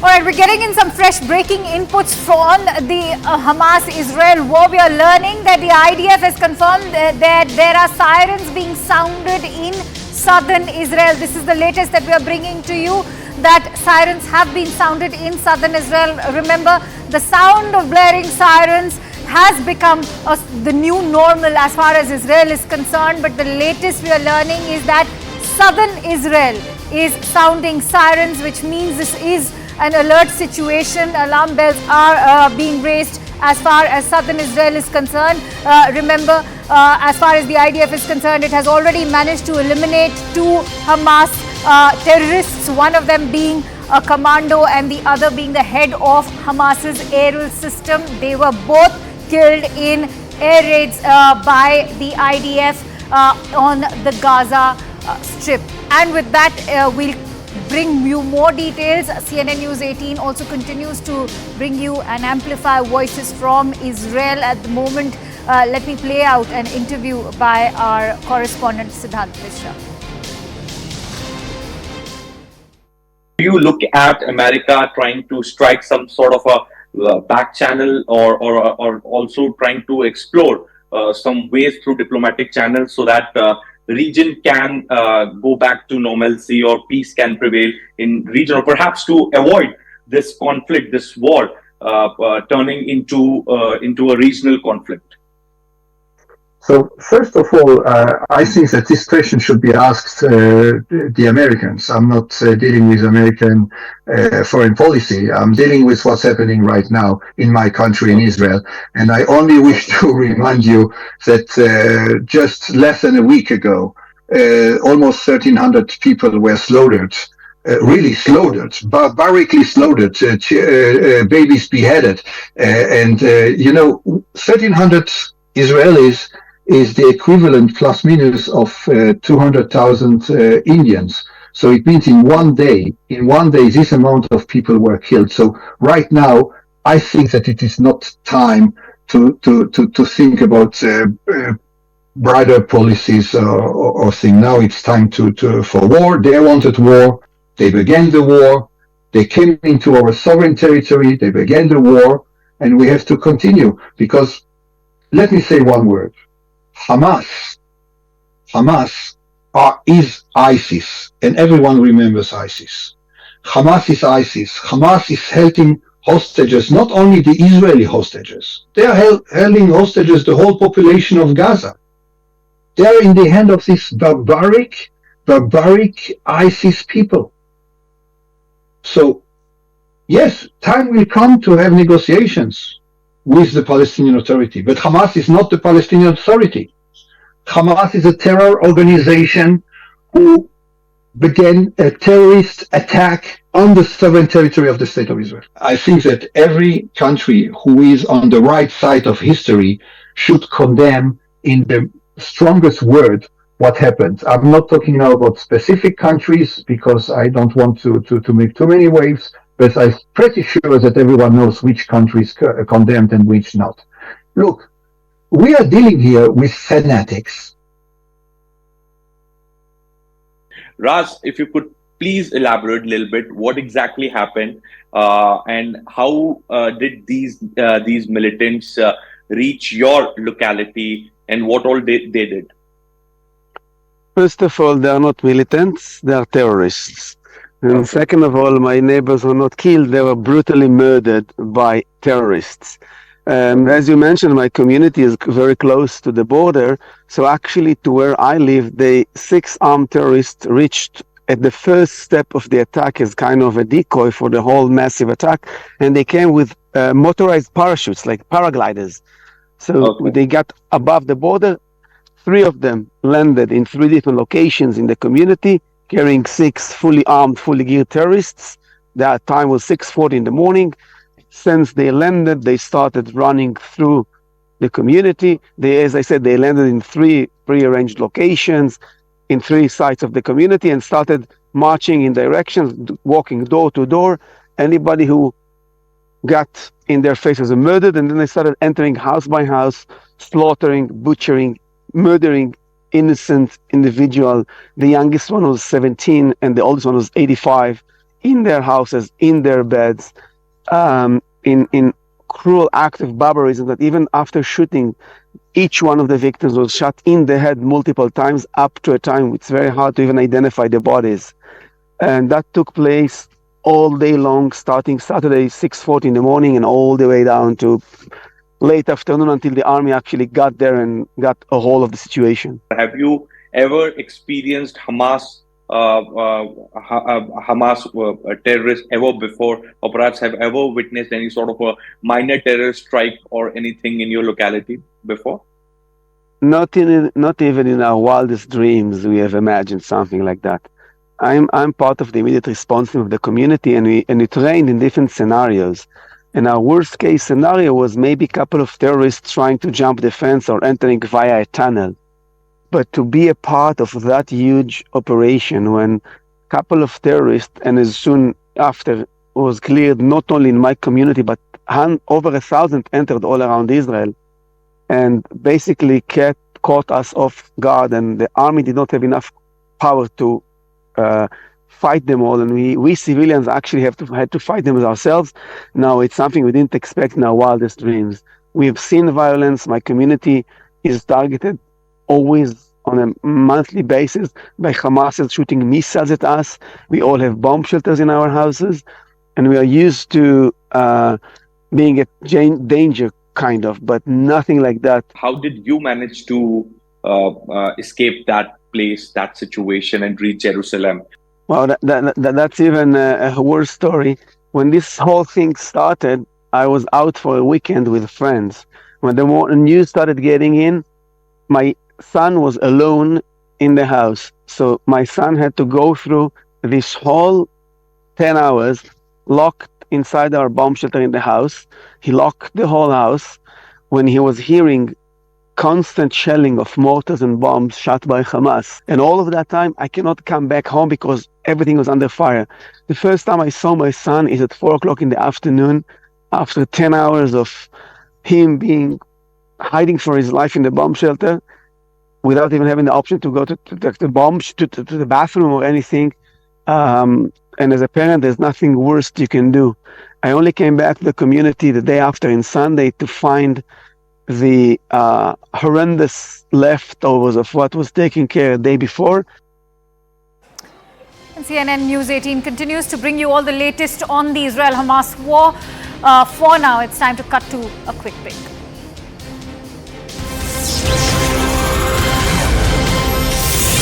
All right, we're getting in some fresh breaking inputs from the Hamas-Israel war. We are learning that the IDF has confirmed that there are sirens being sounded in southern Israel. This is the latest that we are bringing to you, that sirens have been sounded in southern Israel. Remember, the sound of blaring sirens has become the new normal as far as Israel is concerned. But the latest we are learning is that southern Israel is sounding sirens, which means this is an alert situation. Alarm bells are being raised as far as southern Israel is concerned. Remember, as far as the IDF is concerned, it has already managed to eliminate 2 Hamas terrorists, one of them being a commando and the other being the head of Hamas's aerial system. They were both killed in air raids by the IDF on the Gaza Strip. And with that, we'll bring you more details. CNN News 18 also continues to bring you and amplify voices from Israel at the moment. Let me play out an interview by our correspondent Siddhant Mishra. Do you look at America trying to strike some sort of a back channel, or also trying to explore some ways through diplomatic channels so that the region can go back to normalcy, or peace can prevail in region, or perhaps to avoid this conflict, this war turning into a regional conflict? So first of all, I think that this question should be asked the Americans. I'm not dealing with American foreign policy. I'm dealing with what's happening right now in my country, in Israel. And I only wish to remind you that just less than a week ago, almost 1,300 people were slaughtered. Really slaughtered, barbarically slaughtered, babies beheaded. 1,300 Israelis is the equivalent plus minus of 200,000 Indians. So it means in one day, this amount of people were killed. So right now, I think that it is not time to think about brighter policies or thing. Now it's time for war. They wanted war. They began the war. They came into our sovereign territory. They began the war, and we have to continue, because let me say one word. Hamas is ISIS, and everyone remembers ISIS. Hamas is ISIS. Hamas is holding hostages, not only the Israeli hostages. They are holding hostages the whole population of Gaza. They are in the hand of these barbaric ISIS people. So, yes, time will come to have negotiations with the Palestinian Authority. But Hamas is not the Palestinian Authority. Hamas is a terror organization who began a terrorist attack on the sovereign territory of the State of Israel. I think that every country who is on the right side of history should condemn in the strongest word what happened. I'm not talking now about specific countries, because I don't want to make too many waves, but I'm pretty sure that everyone knows which countries condemned and which not. Look, we are dealing here with fanatics. Raz, if you could please elaborate a little bit what exactly happened, and how did these militants reach your locality, and what all they did? First of all, they are not militants, they are terrorists. And second of all, my neighbors were not killed, they were brutally murdered by terrorists. As you mentioned, my community is very close to the border. So actually to where I live, the 6 armed terrorists reached at the first step of the attack as kind of a decoy for the whole massive attack. And they came with motorized parachutes, like paragliders. So they got above the border. 3 of them landed in 3 different locations in the community, carrying 6 fully armed, fully geared terrorists. That time was 6:40 in the morning. Since they landed, they started running through the community. As I said, they landed in 3 prearranged locations in 3 sites of the community and started marching in directions, walking door to door. Anybody who got in their face was murdered, and then they started entering house by house, slaughtering, butchering, murdering innocent individual. The youngest one was 17 and the oldest one was 85. in their houses, in their beds, in cruel act of barbarism that even after shooting, each one of the victims was shot in the head multiple times, up to a time it's very hard to even identify the bodies. And that took place all day long, starting Saturday 6:40 in the morning and all the way down to late afternoon until the army actually got there and got a hold of the situation. Have you ever experienced Hamas terrorists ever before, or perhaps have ever witnessed any sort of a minor terrorist strike or anything in your locality before? Not even in our wildest dreams we have imagined something like that. I'm part of the immediate response team of the community, and we trained in different scenarios. And our worst case scenario was maybe a couple of terrorists trying to jump the fence or entering via a tunnel. But to be a part of that huge operation when a couple of terrorists, and as soon after was cleared, not only in my community, but over 1,000 entered all around Israel, and basically caught us off guard, and the army did not have enough power to fight them all, and we civilians actually had to fight them ourselves. Now it's something we didn't expect in our wildest dreams. We have seen violence. My community is targeted always on a monthly basis by Hamas shooting missiles at us. We all have bomb shelters in our houses, and we are used to being a danger, kind of, but nothing like that. How did you manage to escape that place, that situation, and reach Jerusalem? Well, that's even a worse story. When this whole thing started, I was out for a weekend with friends. When the news started getting in, my son was alone in the house. So my son had to go through this whole 10 hours locked inside our bomb shelter in the house. He locked the whole house when he was hearing constant shelling of mortars and bombs shot by Hamas. And all of that time, I cannot come back home because everything was under fire. The first time I saw my son is at 4 o'clock in the afternoon, after 10 hours of him hiding for his life in the bomb shelter, without even having the option to go to the bathroom or anything. And as a parent, there's nothing worse you can do. I only came back to the community the day after, in Sunday, to find the horrendous leftovers of what was taken care of the day before. And CNN News 18 continues to bring you all the latest on the Israel-Hamas war. For now, it's time to cut to a quick break.